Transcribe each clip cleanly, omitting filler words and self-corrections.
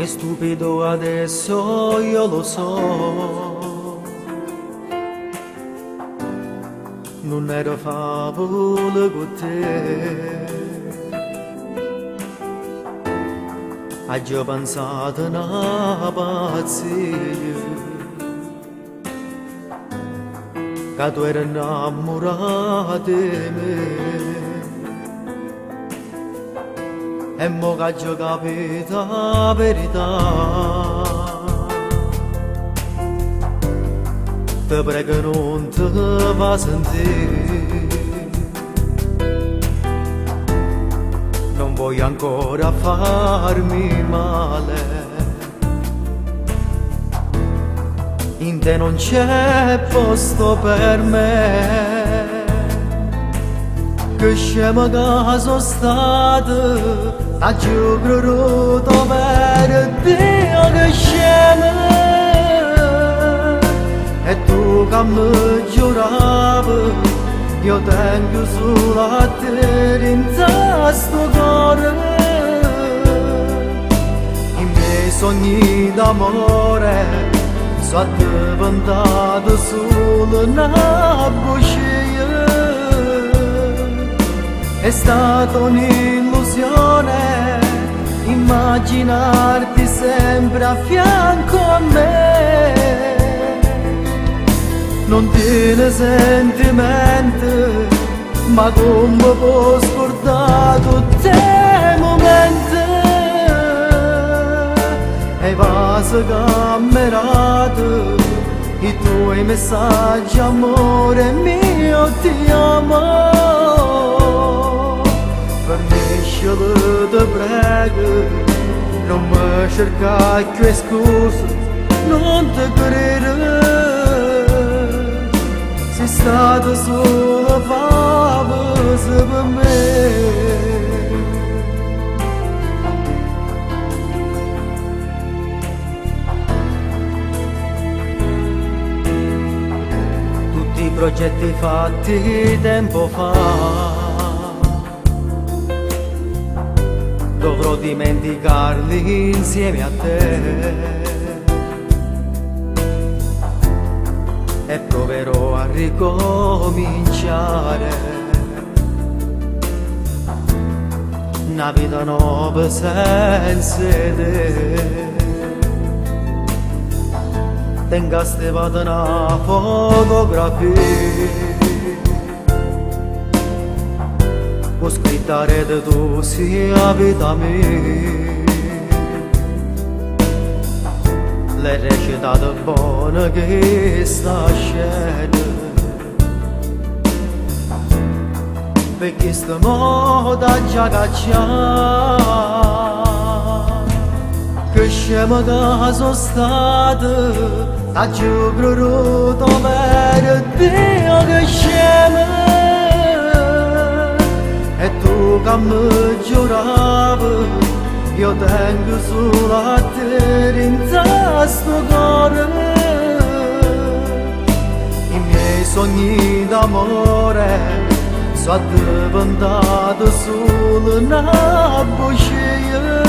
è stupido adesso, io lo so. Non ero favole con te. Hai già pensato una pazzia, che tu eri innamorata di me. E mo che già capita la verità, ti prego non ti fa sentire. Non voglio ancora farmi male, in te non c'è posto per me. Che scema che sono stato, a giuro per Dio che scema. E tu che mi giuravi, io tengo solo a te in questo cuore. I miei sogni d'amore sono diventati solo una bugia. È stata un'illusione immaginarti sempre a fianco a me. Non tiene sentimenti, ma come può scordare tutti i momenti. E vas camminate i tuoi messaggi, amore mio, ti amo. Permettili, ti prego, non mi cercare più scuse, non ti credere. Sei stata solo favosa per me. Tutti i progetti fatti tempo fa dovrò dimenticarli insieme a te. E proverò a ricominciare una vita nuova senza te. Tenga stevata una fotografia con scritta rete tu sia vita mia. L'hai recitata buona che sta scena, perché sta moda già cacciata. Che scema che sono stata, a giuro per Dio che scema. E tu che mi giuravi, io tengo solo a te in questo cuore. I miei sogni d'amore sono diventati solo una bugia.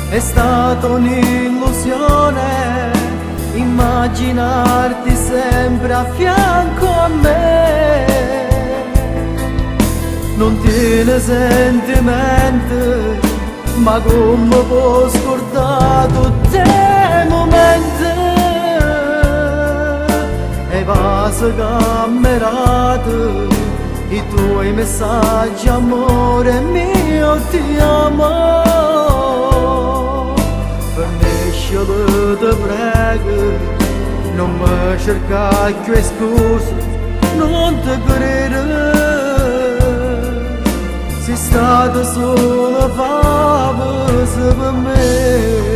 È stata un'illusione immaginarti sempre a fianco a me. Non tiene sentimenti, ma come può scordare tutti i momenti. E vas camminate i tuoi messaggi, amore mio, ti amo. Permettili, ti prego, non mi cercare più scuse, non ti credere. Sei stata solo favosa per me.